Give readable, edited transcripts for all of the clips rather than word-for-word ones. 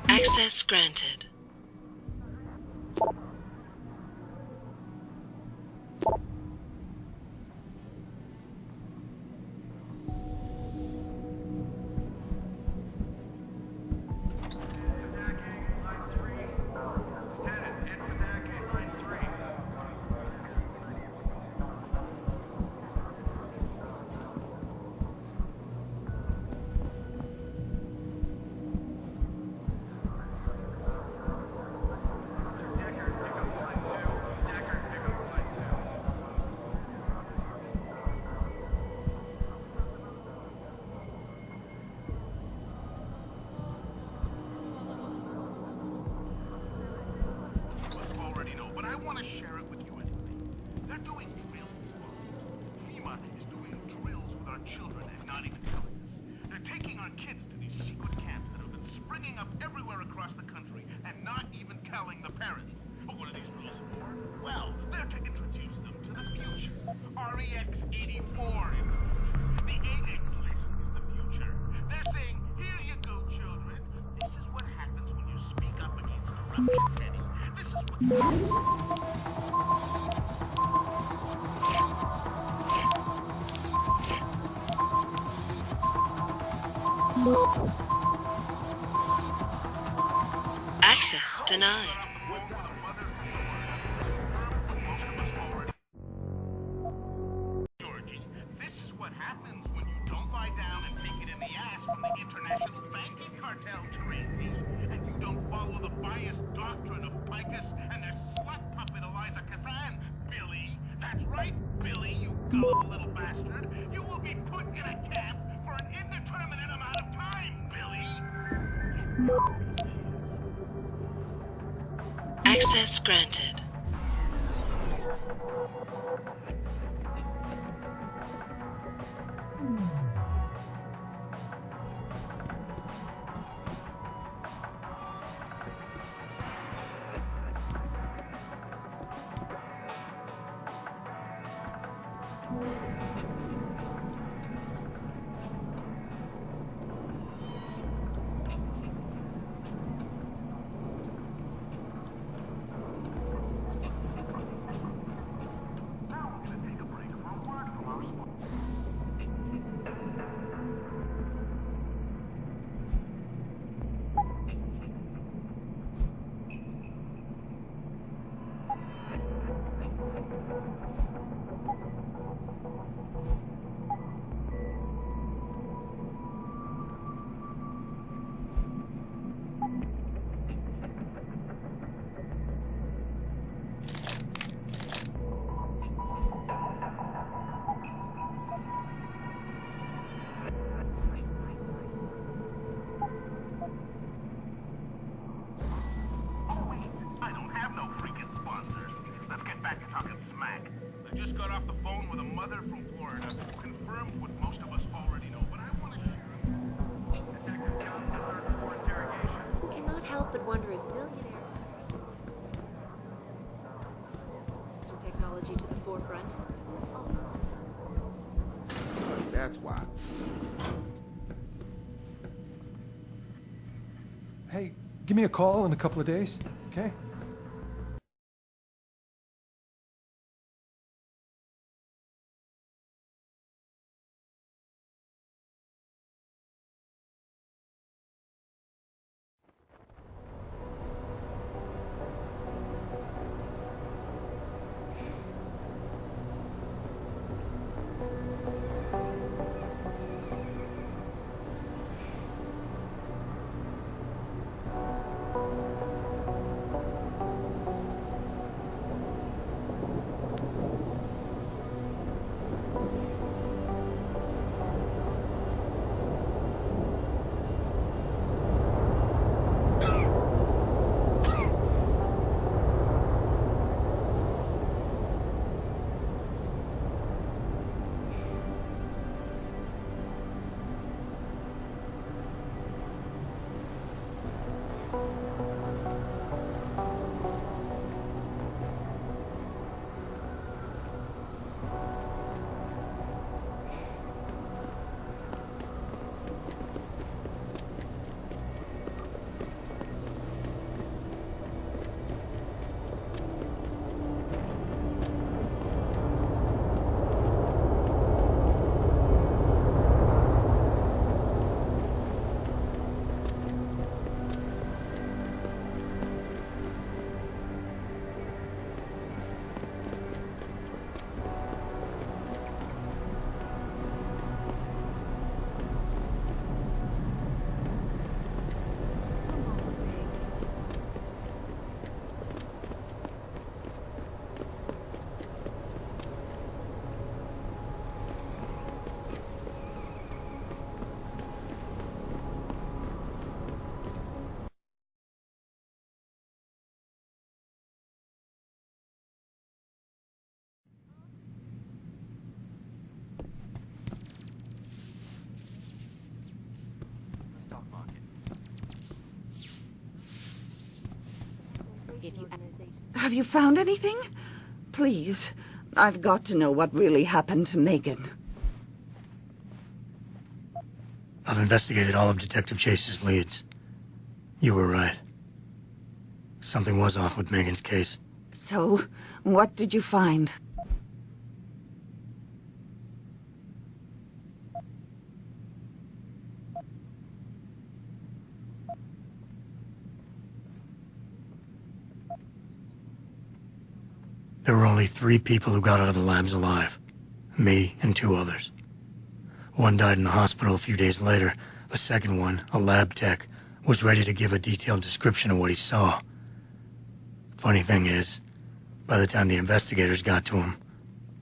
Access granted. Access denied. Georgie, this is what happens when you don't lie down and take it in the ass from the international banking cartel, Tracy, and you don't follow the biased doctrine of Picus and their slut puppet Eliza Kazan, Billy. That's right, Billy, you gullible little bastard. You will be put in a camp for an indeterminate amount of time, Billy. Access granted. That's why. Hey, give me a call in a couple of days, okay? Have you found anything? Please, I've got to know what really happened to Megan. I've investigated all of Detective Chase's leads. You were right. Something was off with Megan's case. So, what did you find? There were only 3 people who got out of the labs alive. Me and 2 others. One died in the hospital a few days later. The second one, a lab tech, was ready to give a detailed description of what he saw. Funny thing is, by the time the investigators got to him,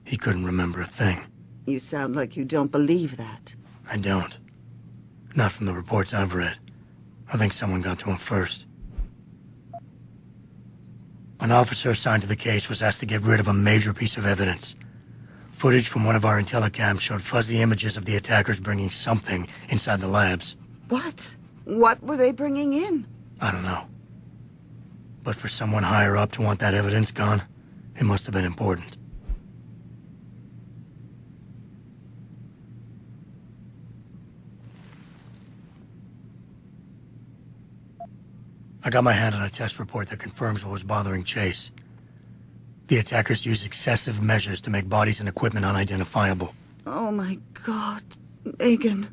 he couldn't remember a thing. You sound like you don't believe that. I don't. Not from the reports I've read. I think someone got to him first. An officer assigned to the case was asked to get rid of a major piece of evidence. Footage from one of our intellicams showed fuzzy images of the attackers bringing something inside the labs. What? What were they bringing in? I don't know. But for someone higher up to want that evidence gone, it must have been important. I got my hand on a test report that confirms what was bothering Chase. The attackers used excessive measures to make bodies and equipment unidentifiable. Oh my God, Megan.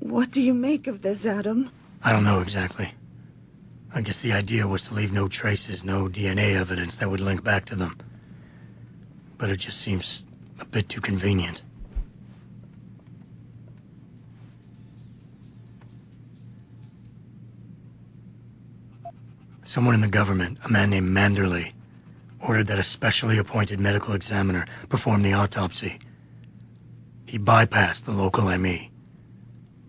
What do you make of this, Adam? I don't know exactly. I guess the idea was to leave no traces, no DNA evidence that would link back to them. But it just seems a bit too convenient. Someone in the government, a man named Manderley, ordered that a specially appointed medical examiner perform the autopsy. He bypassed the local ME.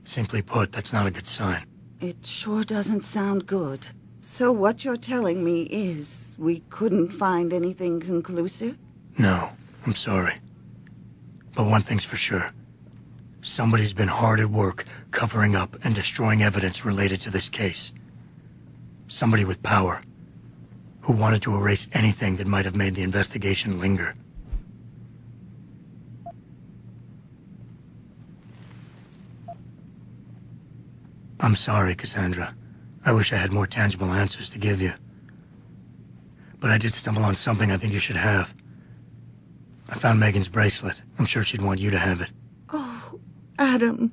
Simply put, that's not a good sign. It sure doesn't sound good. So what you're telling me is we couldn't find anything conclusive? No, I'm sorry. But one thing's for sure. Somebody's been hard at work covering up and destroying evidence related to this case. Somebody with power, who wanted to erase anything that might have made the investigation linger. I'm sorry, Cassandra. I wish I had more tangible answers to give you. But I did stumble on something I think you should have. I found Megan's bracelet. I'm sure she'd want you to have it. Oh, Adam,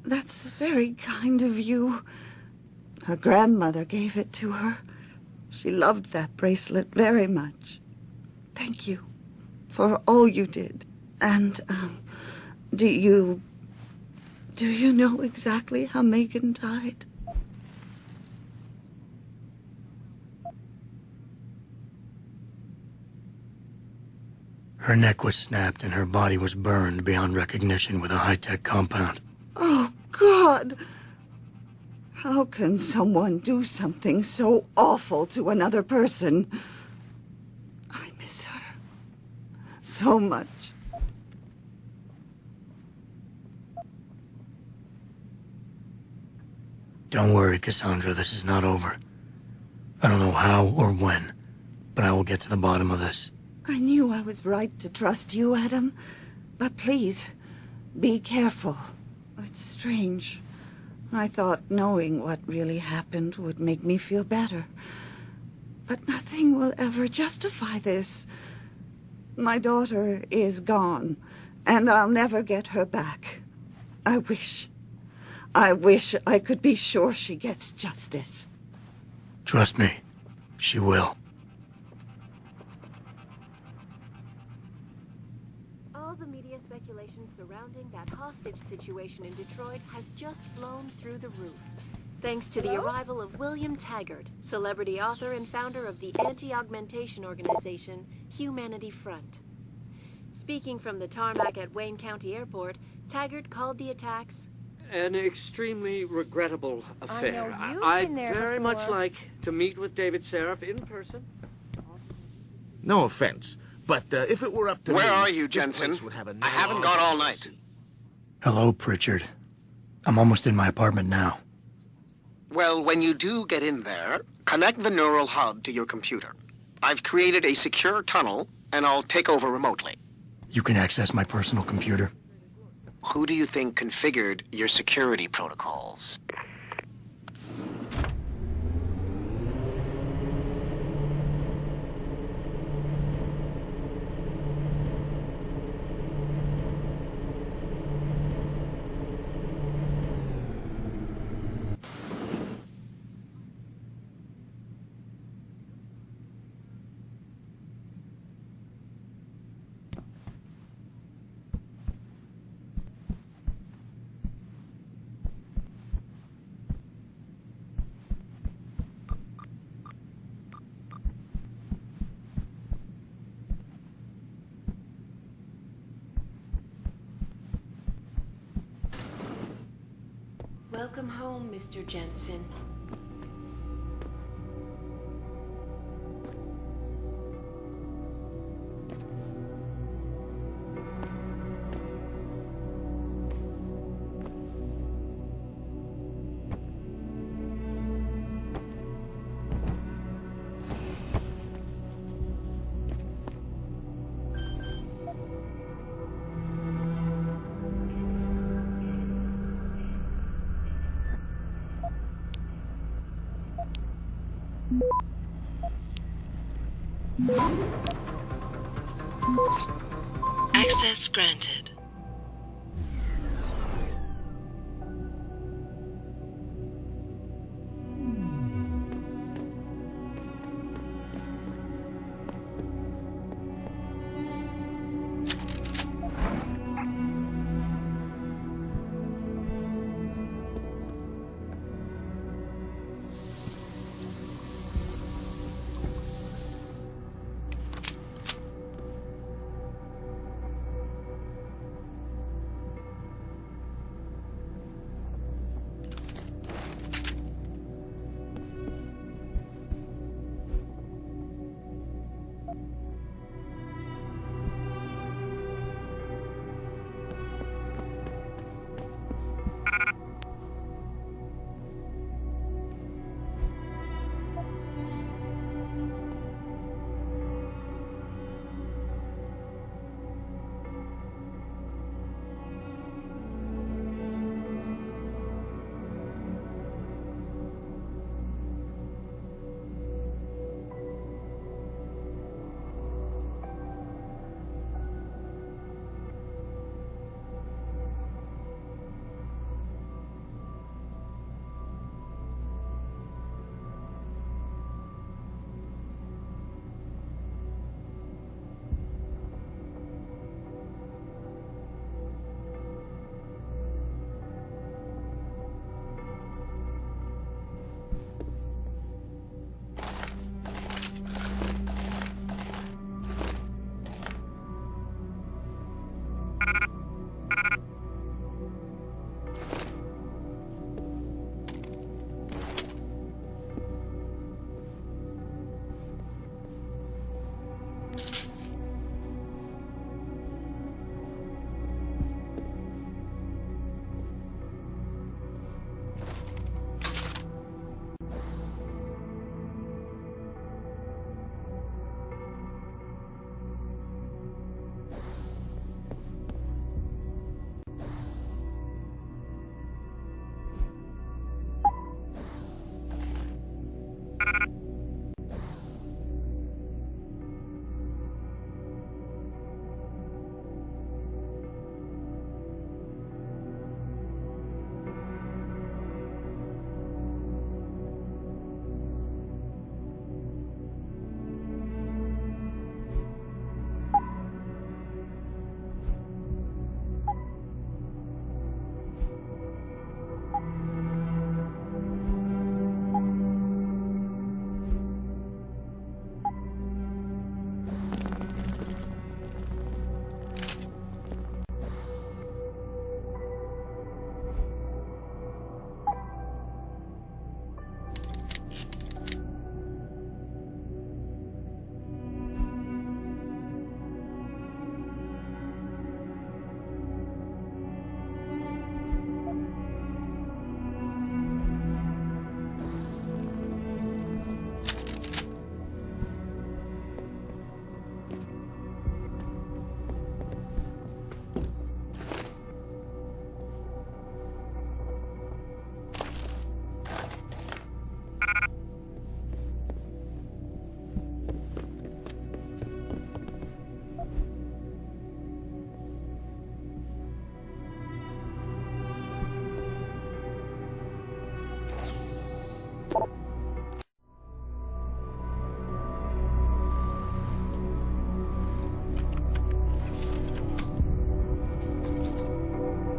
that's very kind of you. Her grandmother gave it to her. She loved that bracelet very much. Thank you for all you did. And, do you know exactly how Megan died? Her neck was snapped and her body was burned beyond recognition with a high-tech compound. Oh, God! How can someone do something so awful to another person? I miss her so much. Don't worry, Cassandra, this is not over. I don't know how or when, but I will get to the bottom of this. I knew I was right to trust you, Adam. But please, be careful. It's strange. I thought knowing what really happened would make me feel better. But nothing will ever justify this. My daughter is gone, and I'll never get her back. I wish I could be sure she gets justice. Trust me, she will. All the media speculation surrounding that hostage situation in Detroit has just flown through the roof. Thanks to the arrival of William Taggart, celebrity author and founder of the anti-augmentation organization Humanity Front. Speaking from the tarmac at Wayne County Airport, Taggart called the attacks an extremely regrettable affair. I'd very much like to meet with David Seraph in person. No offense, but if it were up to me... Where are you, this Jensen? place would have a I haven't gone all night. Hello, Pritchard. I'm almost in my apartment now. Well, when you do get in there, connect the neural hub to your computer. I've created a secure tunnel, and I'll take over remotely. You can access my personal computer. Who do you think configured your security protocols? Welcome home, Mr. Jensen. Access granted.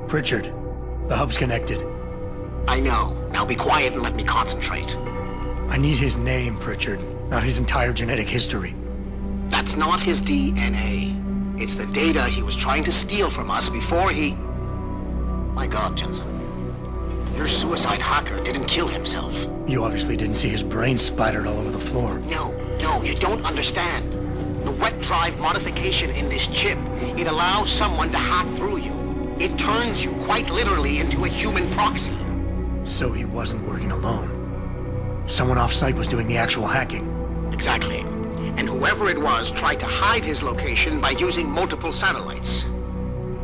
Pritchard, the hub's connected. I know. Now be quiet and let me concentrate. I need his name, Pritchard, not his entire genetic history. That's not his DNA. It's the data he was trying to steal from us before he... My God, Jensen. Your suicide hacker didn't kill himself. You obviously didn't see his brain splattered all over the floor. No, you don't understand. The wet drive modification in this chip, it allows someone to hack through you. It turns you quite literally into a human proxy. So he wasn't working alone. Someone off-site was doing the actual hacking. Exactly. And whoever it was tried to hide his location by using multiple satellites.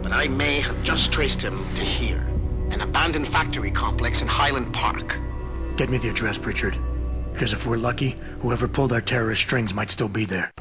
But I may have just traced him to here, an abandoned factory complex in Highland Park. Get me the address, Pritchard. Because if we're lucky, whoever pulled our terrorist strings might still be there.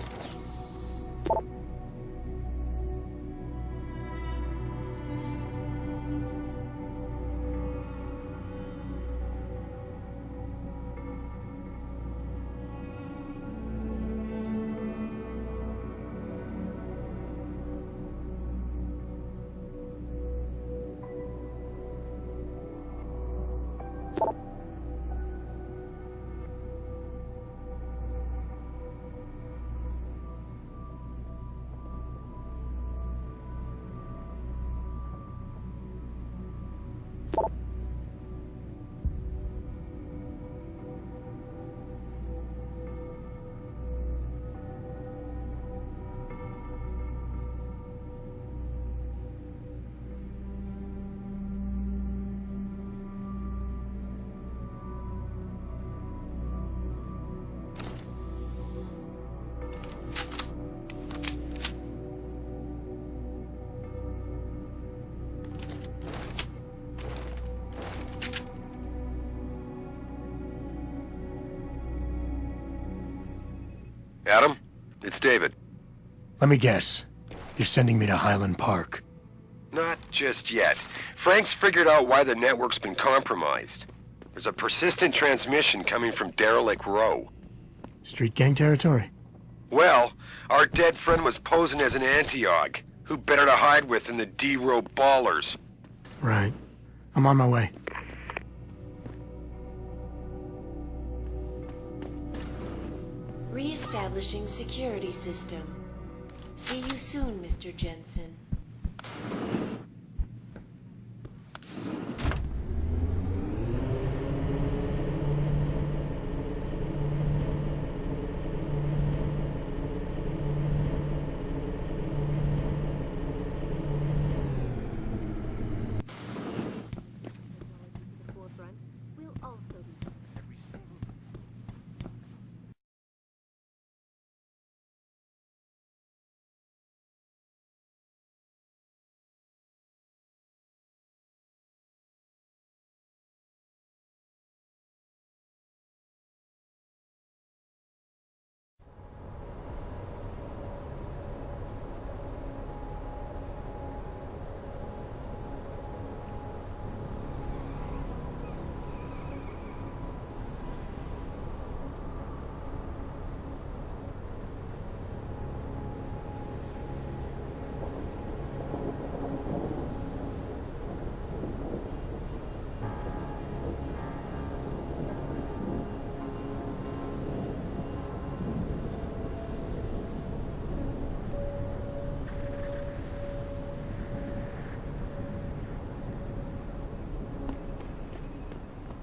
Adam, it's David. Let me guess. You're sending me to Highland Park. Not just yet. Frank's figured out why the network's been compromised. There's a persistent transmission coming from Derelict Row. Street gang territory? Well, our dead friend was posing as an Antioch. Who better to hide with than the D-Row ballers? Right. I'm on my way. Re-establishing security system. See you soon, Mr. Jensen.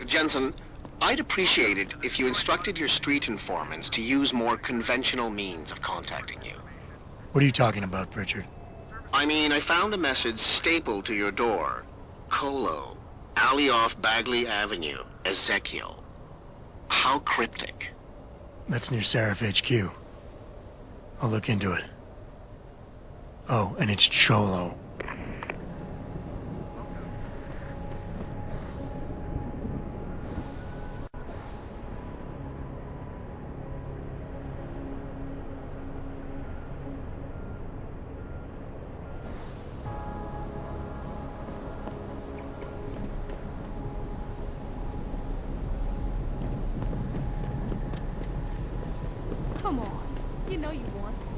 Jensen, I'd appreciate it if you instructed your street informants to use more conventional means of contacting you. What are you talking about, Pritchard? I mean, I found a message stapled to your door. Colo, alley off Bagley Avenue, Ezekiel. How cryptic. That's near Seraph HQ. I'll look into it. Oh, and it's Cholo. Come on. You know you want to.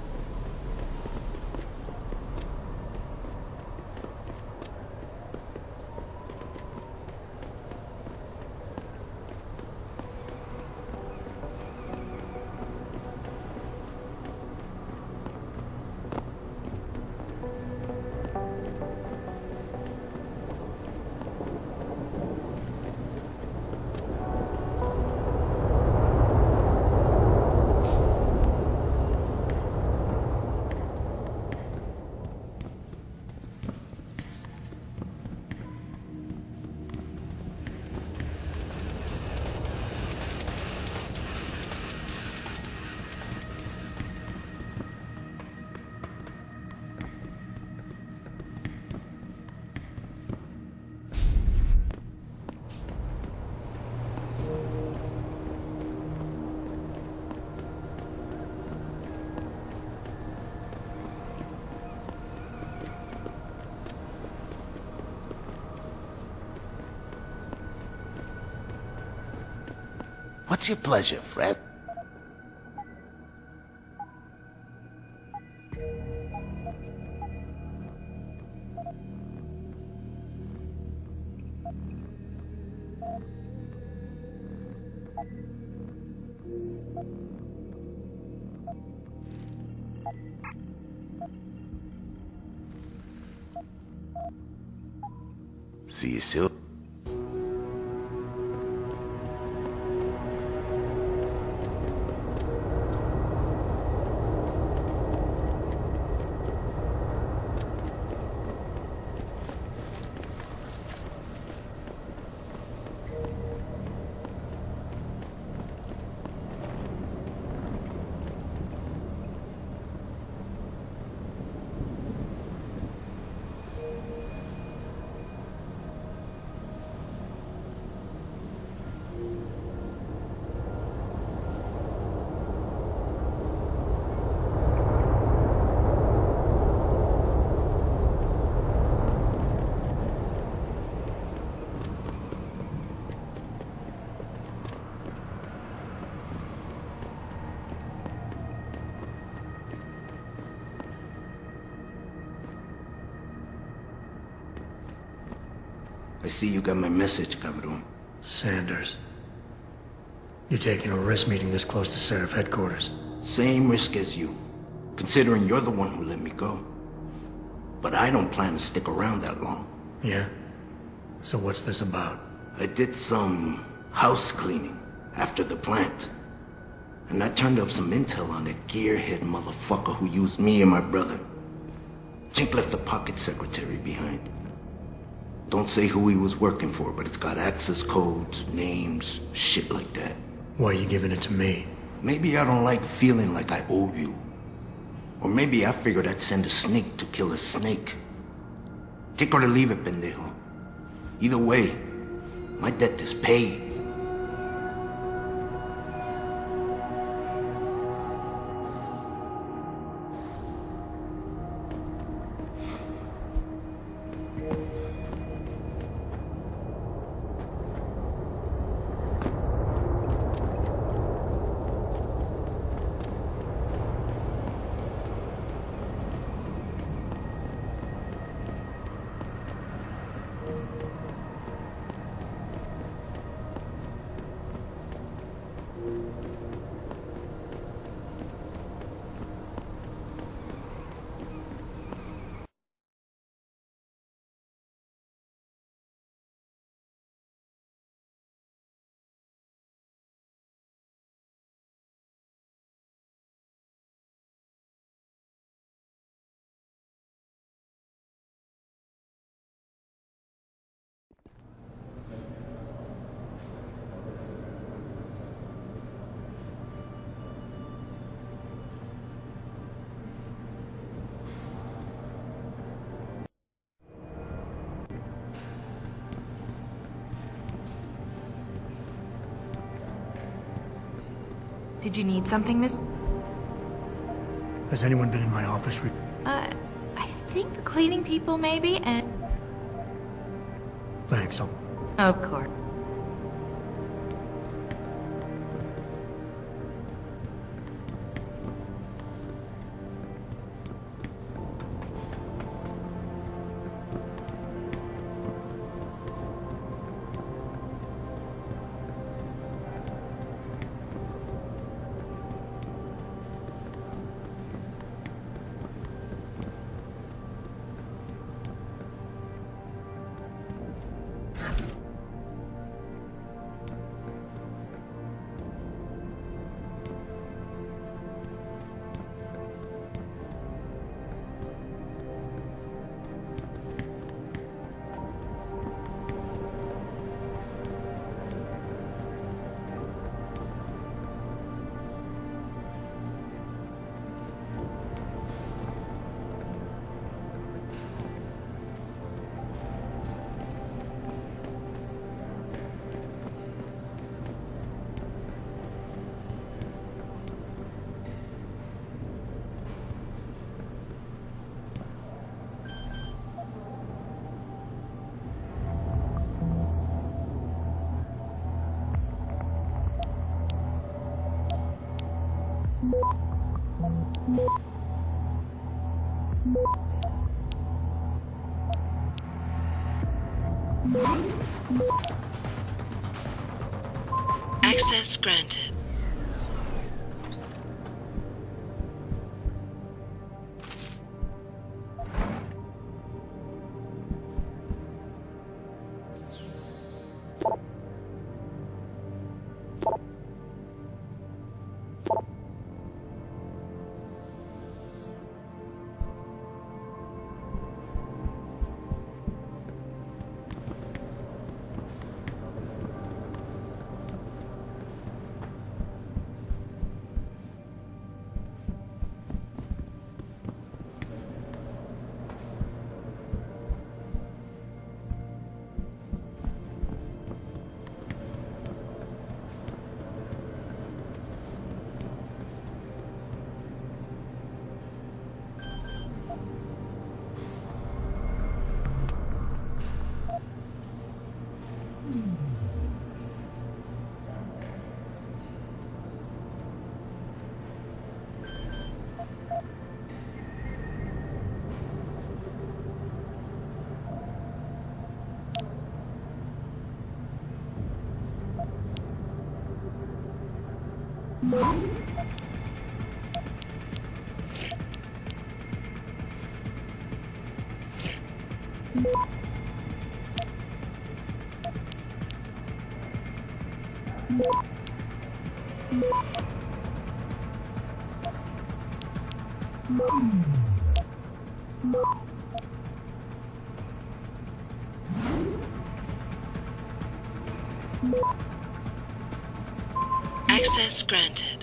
What's your pleasure, Fred? See you soon. I see you got my message, cabrón. Sanders. You taking a risk meeting this close to Seraph headquarters? Same risk as you, considering you're the one who let me go. But I don't plan to stick around that long. Yeah? So what's this about? I did some house cleaning after the plant. And I turned up some intel on that gearhead motherfucker who used me and my brother. Chink left a pocket secretary behind. Don't say who he was working for, but it's got access codes, names, shit like that. Why are you giving it to me? Maybe I don't like feeling like I owe you. Or maybe I figured I'd send a snake to kill a snake. Take or to leave it, pendejo. Either way, my debt is paid. Did you need something, Miss? Has anyone been in my office? I think the cleaning people, maybe, and... Thanks, Of course. Access granted. Access granted.